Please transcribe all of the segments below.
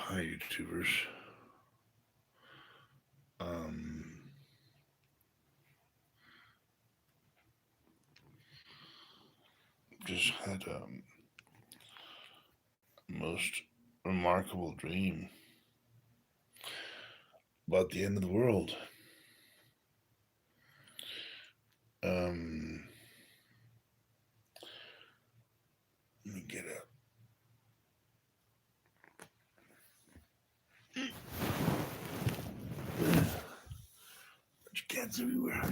Hi, YouTubers. Um, just had a most remarkable dream about the end of the world. Um, Let me get up. Bunch of cats everywhere.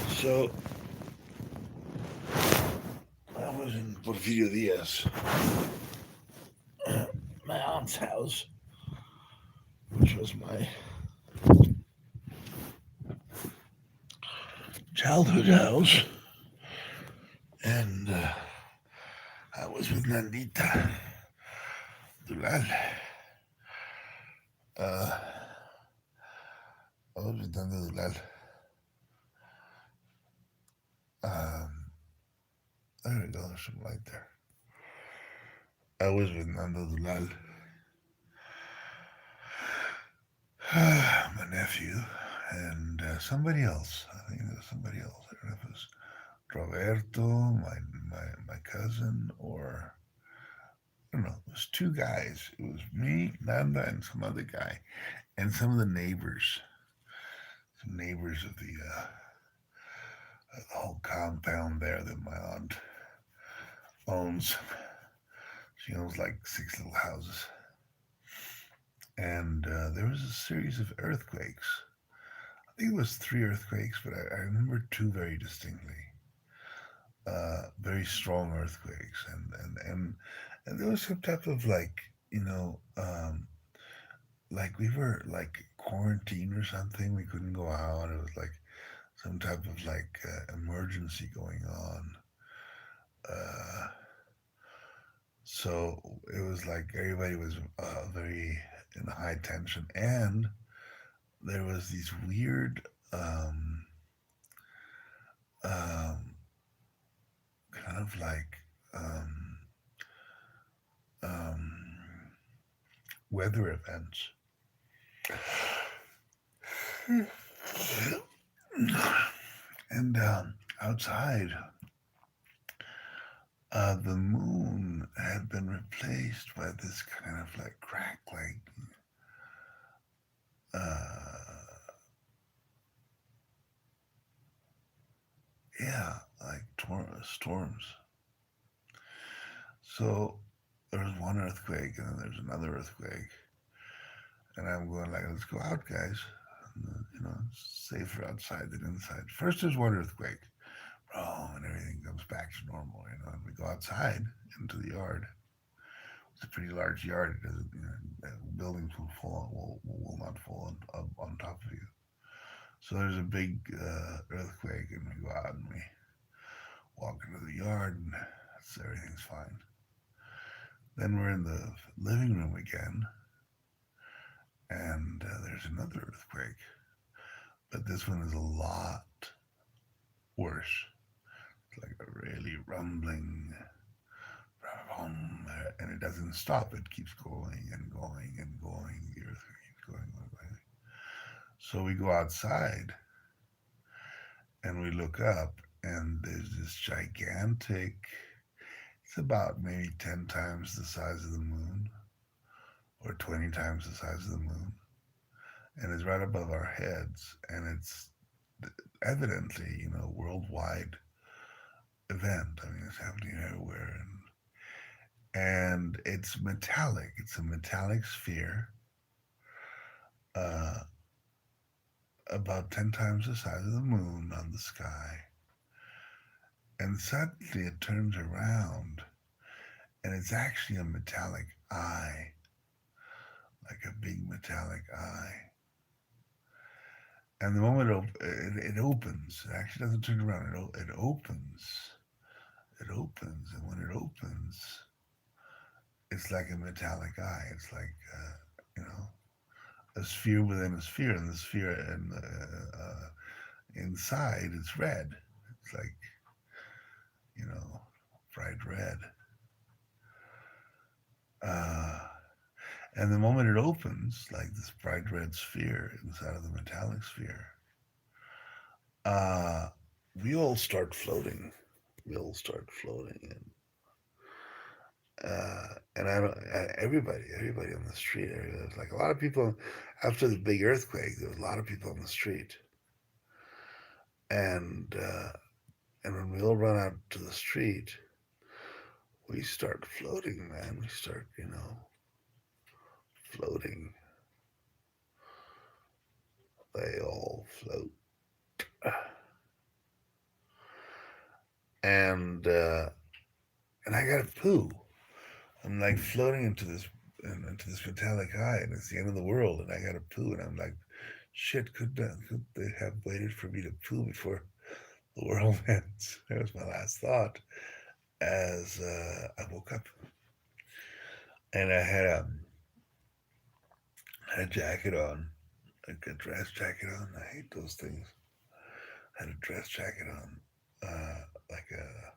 So I was in Porfirio Diaz, my aunt's house, which was my childhood house, and I was with Nandita Dulal. Uh, I was with Nanda Dulal. Um, there we go. There's some light there. I was with Nanda Dulal, my nephew, and somebody else. I think it was somebody else. I don't know if it was Roberto, my cousin, or I don't know. It was two guys. It was me, Nanda, and some other guy, and some of the neighbors. Some neighbors of the whole compound there that my aunt owns. She owns like six little houses, and there was a series of earthquakes. I think it was three earthquakes, but I remember two very distinctly. Very strong earthquakes, and there was some type of like we were like quarantined or something. We couldn't go out. It was like some type of emergency going on. Uh, so it was like everybody was very in high tension, and there was these weird um, kind of um, um, weather events. And outside, the moon had been replaced by this kind of like crackling, uh, yeah, like storms. So there was one earthquake, and then there's another earthquake, and I'm going like, let's go out, guys. It's safer outside than inside. First, there's one earthquake, and everything comes back to normal, and we go outside into the yard. It's a pretty large yard. It doesn't, buildings will fall, will not fall on top of you. So there's a big earthquake, and we go out and we walk into the yard, and everything's fine. Then we're in the living room again, and there's another earthquake, but this one is a lot worse. It's like a really rumbling, and it doesn't stop. It keeps going and going and going. The earthquake keeps going and going. So we go outside and we look up, and there's this gigantic, it's about maybe 10 times the size of the moon or 20 times the size of the moon, and it's right above our heads, and it's evidently worldwide event. I mean, it's happening everywhere, and it's metallic. It's a metallic sphere, uh, about 10 times the size of the moon on the sky, and suddenly it turns around, and it's actually a metallic eye, like a big metallic eye. And the moment it opens, it actually doesn't turn around. It opens. It opens, and when it opens, it's like a metallic eye. It's like you know a sphere within a sphere, and the sphere and inside it's red. It's like you know bright red. Uh, and the moment it opens, like this bright red sphere inside of the metallic sphere, uh, we all start floating. We all start floating, and I don't. Everybody on the street. There's like a lot of people after the big earthquake. There was a lot of people on the street, and when we all run out to the street, we start floating, man. We start, floating. They all float, and I got to poo. I'm like floating into this metallic eye, and it's the end of the world, and I got to poo, and I'm like, shit, could they have waited for me to poo before the world ends? That was my last thought as I woke up, and I had a jacket on, like a dress jacket on. I hate those things. I had a dress jacket on, like a.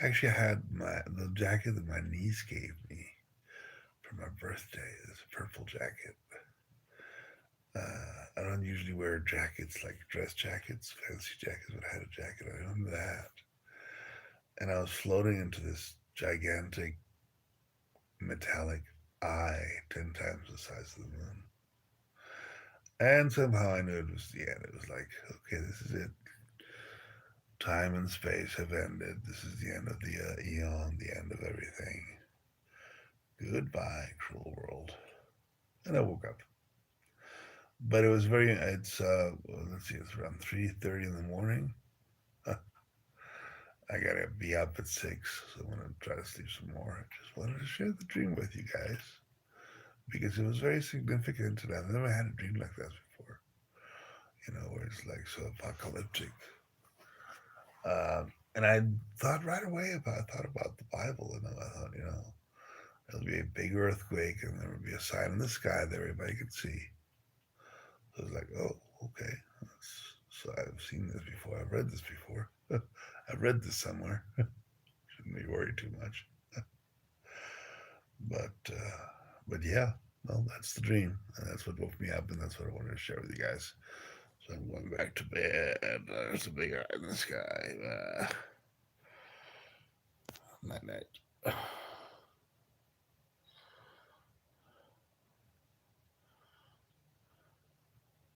Actually, I had the jacket that my niece gave me for my birthday. It's a purple jacket. I don't usually wear jackets like dress jackets, fancy jackets, but I had a jacket on that. And I was floating into this gigantic metallic eye, 10 times the size of the moon. And somehow I knew it was the end. It was like, okay, this is it. Time and space have ended. This is the end of the eon, the end of everything. Goodbye, cruel world. And I woke up. But it was let's see, it's around 3:30 in the morning. I gotta be up at 6, so I'm gonna try to sleep some more. I just wanted to share the dream with you guys because it was very significant, and I've never had a dream like that before. Where it's like so apocalyptic. And I thought right away thought about the Bible, and I thought, there'll be a big earthquake, and there would be a sign in the sky that everybody could see. So I was like, oh, okay. So I've seen this before. I've read this before. I've read this somewhere. Shouldn't be worried too much. But yeah, well, that's the dream, and that's what woke me up, and that's what I wanted to share with you guys. So I'm going back to bed. There's a big eye in the sky. Night night.